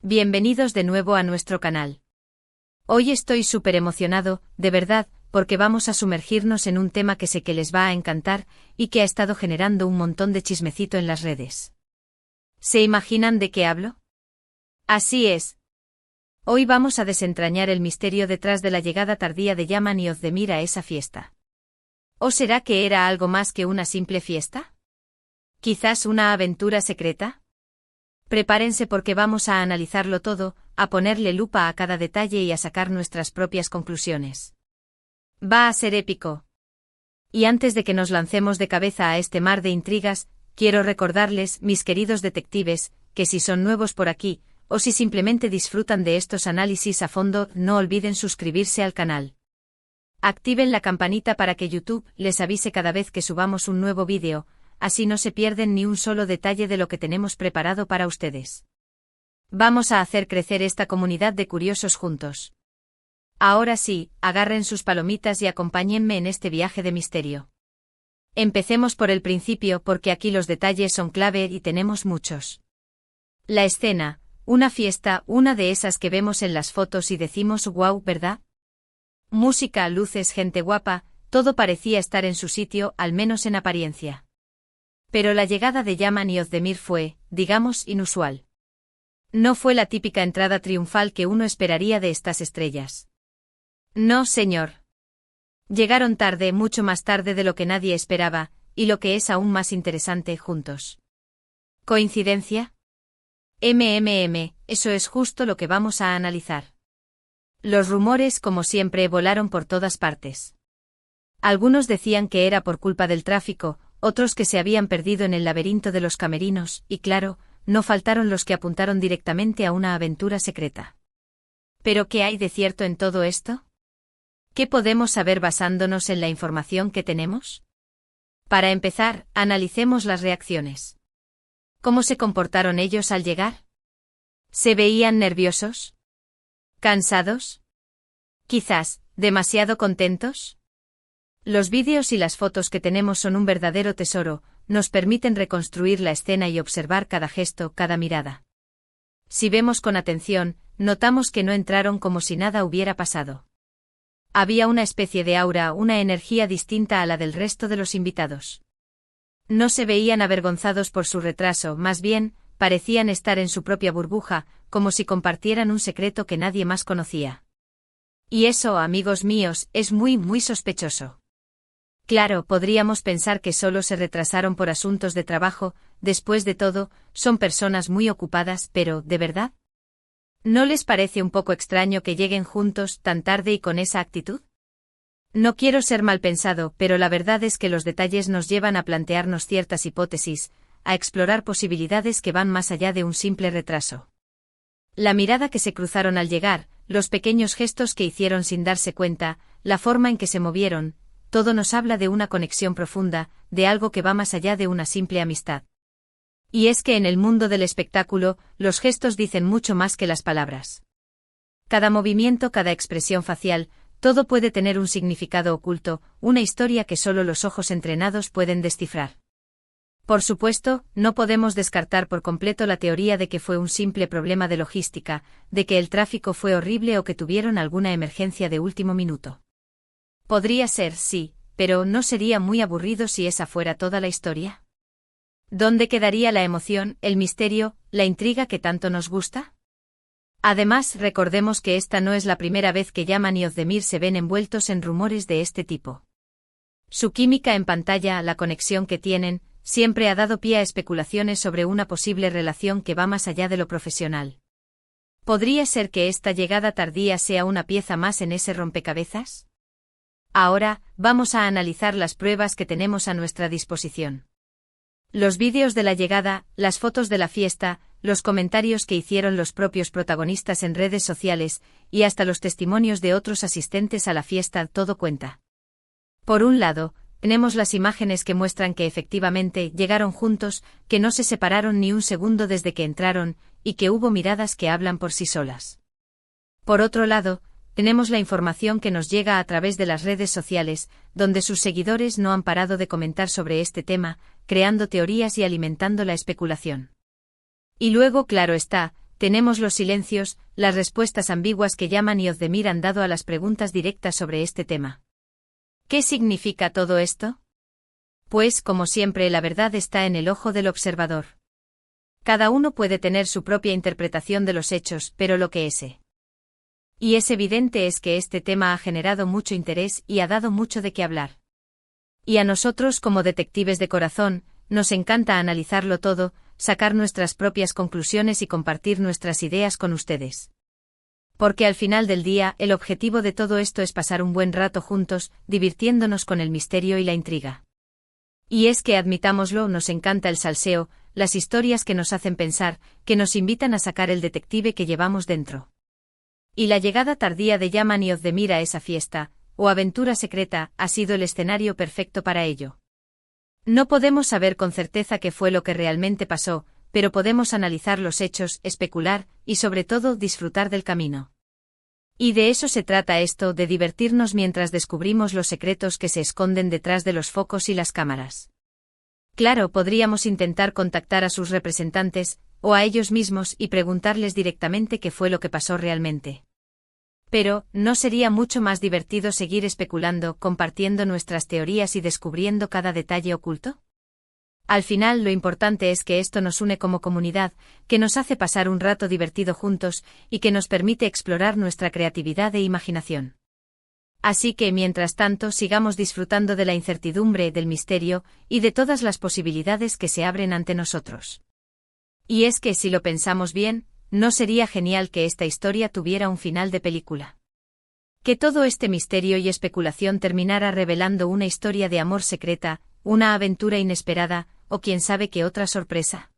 Bienvenidos de nuevo a nuestro canal. Hoy estoy súper emocionado, de verdad, porque vamos a sumergirnos en un tema que sé que les va a encantar y que ha estado generando un montón de chismecito en las redes. ¿Se imaginan de qué hablo? Así es. Hoy vamos a desentrañar el misterio detrás de la llegada tardía de Yaman y Ozdemir a esa fiesta. ¿O será que era algo más que una simple fiesta? ¿Quizás una aventura secreta? Prepárense porque vamos a analizarlo todo, a ponerle lupa a cada detalle y a sacar nuestras propias conclusiones. Va a ser épico. Y antes de que nos lancemos de cabeza a este mar de intrigas, quiero recordarles, mis queridos detectives, que si son nuevos por aquí, o si simplemente disfrutan de estos análisis a fondo, no olviden suscribirse al canal. Activen la campanita para que YouTube les avise cada vez que subamos un nuevo vídeo, así no se pierden ni un solo detalle de lo que tenemos preparado para ustedes. Vamos a hacer crecer esta comunidad de curiosos juntos. Ahora sí, agarren sus palomitas y acompáñenme en este viaje de misterio. Empecemos por el principio porque aquí los detalles son clave y tenemos muchos. La escena, una fiesta, una de esas que vemos en las fotos y decimos wow, ¿verdad? Música, luces, gente guapa, todo parecía estar en su sitio, al menos en apariencia. Pero la llegada de Yaman y Ozdemir fue, digamos, inusual. No fue la típica entrada triunfal que uno esperaría de estas estrellas. No, señor. Llegaron tarde, mucho más tarde de lo que nadie esperaba, y lo que es aún más interesante, juntos. ¿Coincidencia? Eso es justo lo que vamos a analizar. Los rumores, como siempre, volaron por todas partes. Algunos decían que era por culpa del tráfico, otros que se habían perdido en el laberinto de los camerinos, y claro, no faltaron los que apuntaron directamente a una aventura secreta. ¿Pero qué hay de cierto en todo esto? ¿Qué podemos saber basándonos en la información que tenemos? Para empezar, analicemos las reacciones. ¿Cómo se comportaron ellos al llegar? ¿Se veían nerviosos? ¿Cansados? ¿Quizás, demasiado contentos? Los vídeos y las fotos que tenemos son un verdadero tesoro, nos permiten reconstruir la escena y observar cada gesto, cada mirada. Si vemos con atención, notamos que no entraron como si nada hubiera pasado. Había una especie de aura, una energía distinta a la del resto de los invitados. No se veían avergonzados por su retraso, más bien, parecían estar en su propia burbuja, como si compartieran un secreto que nadie más conocía. Y eso, amigos míos, es muy sospechoso. Claro, podríamos pensar que solo se retrasaron por asuntos de trabajo, después de todo, son personas muy ocupadas, pero, ¿de verdad? ¿No les parece un poco extraño que lleguen juntos tan tarde y con esa actitud? No quiero ser mal pensado, pero la verdad es que los detalles nos llevan a plantearnos ciertas hipótesis, a explorar posibilidades que van más allá de un simple retraso. La mirada que se cruzaron al llegar, los pequeños gestos que hicieron sin darse cuenta, la forma en que se movieron, todo nos habla de una conexión profunda, de algo que va más allá de una simple amistad. Y es que en el mundo del espectáculo, los gestos dicen mucho más que las palabras. Cada movimiento, cada expresión facial, todo puede tener un significado oculto, una historia que solo los ojos entrenados pueden descifrar. Por supuesto, no podemos descartar por completo la teoría de que fue un simple problema de logística, de que el tráfico fue horrible o que tuvieron alguna emergencia de último minuto. Podría ser, sí, pero ¿no sería muy aburrido si esa fuera toda la historia? ¿Dónde quedaría la emoción, el misterio, la intriga que tanto nos gusta? Además, recordemos que esta no es la primera vez que Yaman y Ozdemir se ven envueltos en rumores de este tipo. Su química en pantalla, la conexión que tienen, siempre ha dado pie a especulaciones sobre una posible relación que va más allá de lo profesional. ¿Podría ser que esta llegada tardía sea una pieza más en ese rompecabezas? Ahora, vamos a analizar las pruebas que tenemos a nuestra disposición. Los vídeos de la llegada, las fotos de la fiesta, los comentarios que hicieron los propios protagonistas en redes sociales, y hasta los testimonios de otros asistentes a la fiesta, todo cuenta. Por un lado, tenemos las imágenes que muestran que efectivamente llegaron juntos, que no se separaron ni un segundo desde que entraron, y que hubo miradas que hablan por sí solas. Por otro lado, tenemos la información que nos llega a través de las redes sociales, donde sus seguidores no han parado de comentar sobre este tema, creando teorías y alimentando la especulación. Y luego, claro está, tenemos los silencios, las respuestas ambiguas que Yaman y Ozdemir han dado a las preguntas directas sobre este tema. ¿Qué significa todo esto? Pues, como siempre, la verdad está en el ojo del observador. Cada uno puede tener su propia interpretación de los hechos, pero lo que y es evidente es que este tema ha generado mucho interés y ha dado mucho de qué hablar. Y a nosotros, como detectives de corazón, nos encanta analizarlo todo, sacar nuestras propias conclusiones y compartir nuestras ideas con ustedes. Porque al final del día, el objetivo de todo esto es pasar un buen rato juntos, divirtiéndonos con el misterio y la intriga. Y es que, admitámoslo, nos encanta el salseo, las historias que nos hacen pensar, que nos invitan a sacar el detective que llevamos dentro. Y la llegada tardía de Yaman y Ozdemir a esa fiesta, o aventura secreta, ha sido el escenario perfecto para ello. No podemos saber con certeza qué fue lo que realmente pasó, pero podemos analizar los hechos, especular, y sobre todo disfrutar del camino. Y de eso se trata esto, de divertirnos mientras descubrimos los secretos que se esconden detrás de los focos y las cámaras. Claro, podríamos intentar contactar a sus representantes, o a ellos mismos, y preguntarles directamente qué fue lo que pasó realmente. Pero, ¿no sería mucho más divertido seguir especulando, compartiendo nuestras teorías y descubriendo cada detalle oculto? Al final, lo importante es que esto nos une como comunidad, que nos hace pasar un rato divertido juntos, y que nos permite explorar nuestra creatividad e imaginación. Así que, mientras tanto, sigamos disfrutando de la incertidumbre, del misterio, y de todas las posibilidades que se abren ante nosotros. Y es que, si lo pensamos bien, ¿no sería genial que esta historia tuviera un final de película? Que todo este misterio y especulación terminara revelando una historia de amor secreta, una aventura inesperada, o quién sabe qué otra sorpresa.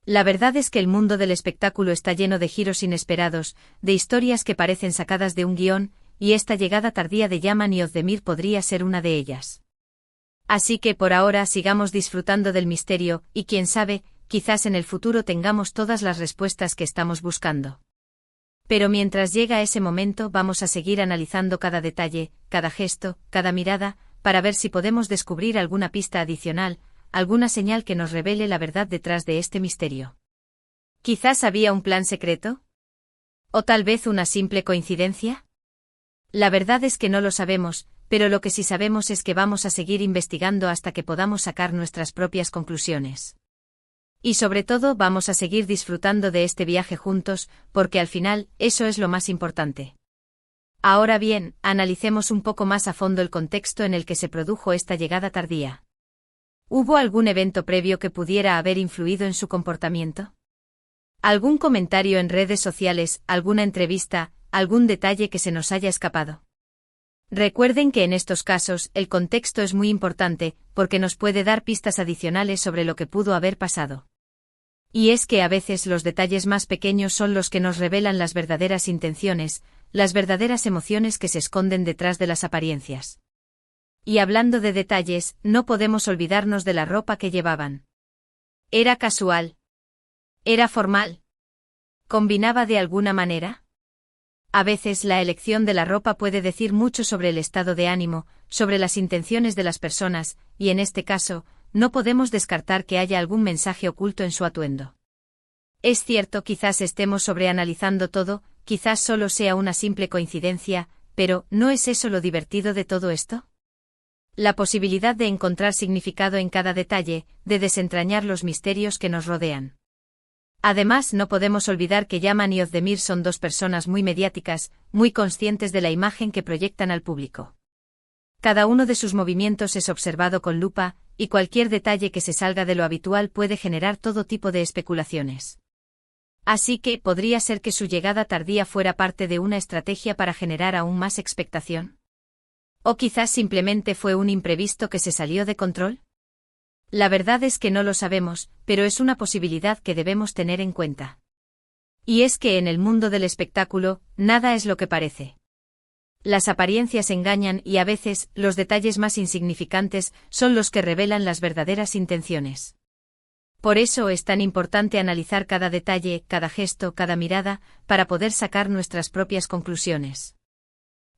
La verdad es que el mundo del espectáculo está lleno de giros inesperados, de historias que parecen sacadas de un guión, y esta llegada tardía de Yaman y Ozdemir podría ser una de ellas. Así que por ahora sigamos disfrutando del misterio, y quién sabe, quizás en el futuro tengamos todas las respuestas que estamos buscando. Pero mientras llega ese momento vamos a seguir analizando cada detalle, cada gesto, cada mirada, para ver si podemos descubrir alguna pista adicional, alguna señal que nos revele la verdad detrás de este misterio. ¿Quizás había un plan secreto? ¿O tal vez una simple coincidencia? La verdad es que no lo sabemos, pero lo que sí sabemos es que vamos a seguir investigando hasta que podamos sacar nuestras propias conclusiones. Y sobre todo vamos a seguir disfrutando de este viaje juntos, porque al final, eso es lo más importante. Ahora bien, analicemos un poco más a fondo el contexto en el que se produjo esta llegada tardía. ¿Hubo algún evento previo que pudiera haber influido en su comportamiento? ¿Algún comentario en redes sociales, alguna entrevista, algún detalle que se nos haya escapado? Recuerden que en estos casos, el contexto es muy importante, porque nos puede dar pistas adicionales sobre lo que pudo haber pasado. Y es que a veces los detalles más pequeños son los que nos revelan las verdaderas intenciones, las verdaderas emociones que se esconden detrás de las apariencias. Y hablando de detalles, no podemos olvidarnos de la ropa que llevaban. ¿Era casual? ¿Era formal? ¿Combinaba de alguna manera? A veces la elección de la ropa puede decir mucho sobre el estado de ánimo, sobre las intenciones de las personas, y en este caso, no podemos descartar que haya algún mensaje oculto en su atuendo. Es cierto, quizás estemos sobreanalizando todo, quizás solo sea una simple coincidencia, pero ¿no es eso lo divertido de todo esto? La posibilidad de encontrar significado en cada detalle, de desentrañar los misterios que nos rodean. Además, no podemos olvidar que Yaman y Ozdemir son dos personas muy mediáticas, muy conscientes de la imagen que proyectan al público. Cada uno de sus movimientos es observado con lupa, y cualquier detalle que se salga de lo habitual puede generar todo tipo de especulaciones. Así que, ¿podría ser que su llegada tardía fuera parte de una estrategia para generar aún más expectación? ¿O quizás simplemente fue un imprevisto que se salió de control? La verdad es que no lo sabemos, pero es una posibilidad que debemos tener en cuenta. Y es que en el mundo del espectáculo, nada es lo que parece. Las apariencias engañan y a veces, los detalles más insignificantes son los que revelan las verdaderas intenciones. Por eso es tan importante analizar cada detalle, cada gesto, cada mirada, para poder sacar nuestras propias conclusiones.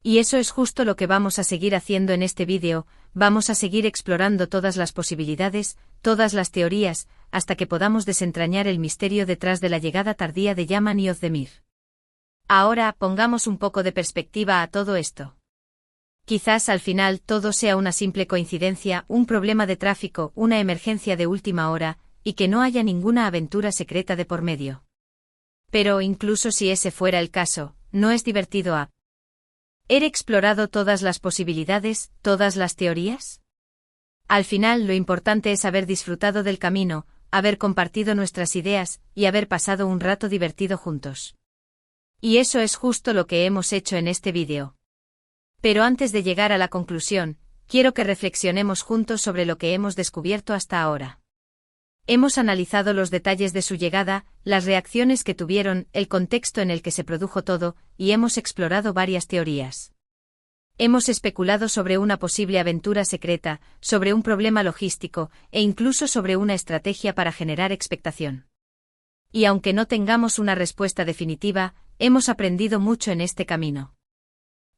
Y eso es justo lo que vamos a seguir haciendo en este vídeo, vamos a seguir explorando todas las posibilidades, todas las teorías, hasta que podamos desentrañar el misterio detrás de la llegada tardía de Yaman y Ozdemir. Ahora, pongamos un poco de perspectiva a todo esto. Quizás al final todo sea una simple coincidencia, un problema de tráfico, una emergencia de última hora, y que no haya ninguna aventura secreta de por medio. Pero incluso si ese fuera el caso, no es divertido ¿Haber explorado todas las posibilidades, todas las teorías? Al final lo importante es haber disfrutado del camino, haber compartido nuestras ideas, y haber pasado un rato divertido juntos. Y eso es justo lo que hemos hecho en este vídeo. Pero antes de llegar a la conclusión, quiero que reflexionemos juntos sobre lo que hemos descubierto hasta ahora. Hemos analizado los detalles de su llegada, las reacciones que tuvieron, el contexto en el que se produjo todo, y hemos explorado varias teorías. Hemos especulado sobre una posible aventura secreta, sobre un problema logístico, e incluso sobre una estrategia para generar expectación. Y aunque no tengamos una respuesta definitiva, hemos aprendido mucho en este camino.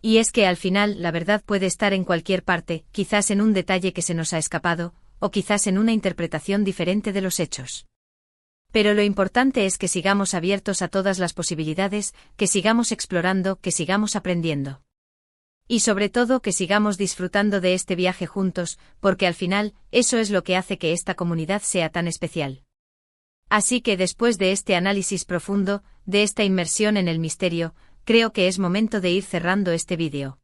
Y es que al final la verdad puede estar en cualquier parte, quizás en un detalle que se nos ha escapado, o quizás en una interpretación diferente de los hechos. Pero lo importante es que sigamos abiertos a todas las posibilidades, que sigamos explorando, que sigamos aprendiendo. Y sobre todo que sigamos disfrutando de este viaje juntos, porque al final, eso es lo que hace que esta comunidad sea tan especial. Así que después de este análisis profundo, de esta inmersión en el misterio, creo que es momento de ir cerrando este vídeo.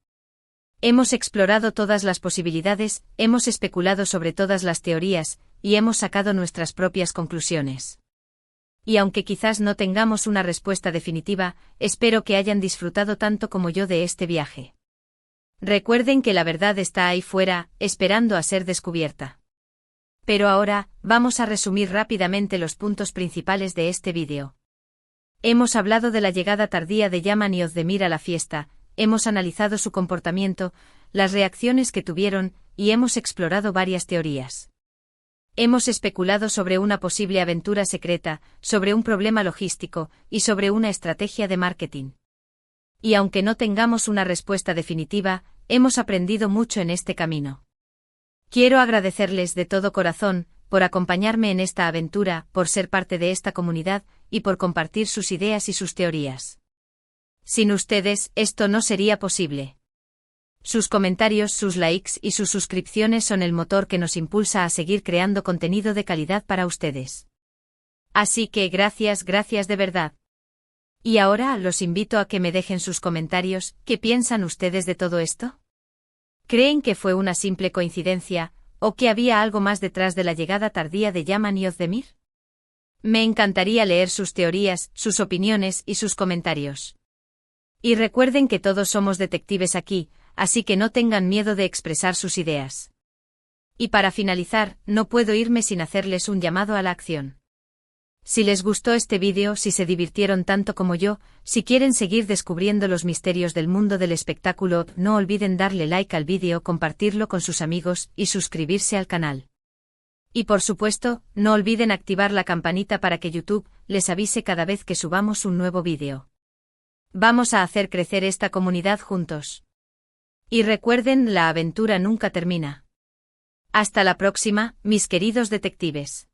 Hemos explorado todas las posibilidades, hemos especulado sobre todas las teorías, y hemos sacado nuestras propias conclusiones. Y aunque quizás no tengamos una respuesta definitiva, espero que hayan disfrutado tanto como yo de este viaje. Recuerden que la verdad está ahí fuera, esperando a ser descubierta. Pero ahora, vamos a resumir rápidamente los puntos principales de este vídeo. Hemos hablado de la llegada tardía de Yaman y Ozdemir a la fiesta, hemos analizado su comportamiento, las reacciones que tuvieron, y hemos explorado varias teorías. Hemos especulado sobre una posible aventura secreta, sobre un problema logístico, y sobre una estrategia de marketing. Y aunque no tengamos una respuesta definitiva, hemos aprendido mucho en este camino. Quiero agradecerles de todo corazón, por acompañarme en esta aventura, por ser parte de esta comunidad, y por compartir sus ideas y sus teorías. Sin ustedes, esto no sería posible. Sus comentarios, sus likes y sus suscripciones son el motor que nos impulsa a seguir creando contenido de calidad para ustedes. Así que gracias de verdad. Y ahora los invito a que me dejen sus comentarios, ¿qué piensan ustedes de todo esto? ¿Creen que fue una simple coincidencia, o que había algo más detrás de la llegada tardía de Yaman y Ozdemir? Me encantaría leer sus teorías, sus opiniones y sus comentarios. Y recuerden que todos somos detectives aquí, así que no tengan miedo de expresar sus ideas. Y para finalizar, no puedo irme sin hacerles un llamado a la acción. Si les gustó este vídeo, si se divirtieron tanto como yo, si quieren seguir descubriendo los misterios del mundo del espectáculo, no olviden darle like al vídeo, compartirlo con sus amigos y suscribirse al canal. Y por supuesto, no olviden activar la campanita para que YouTube les avise cada vez que subamos un nuevo vídeo. Vamos a hacer crecer esta comunidad juntos. Y recuerden, la aventura nunca termina. Hasta la próxima, mis queridos detectives.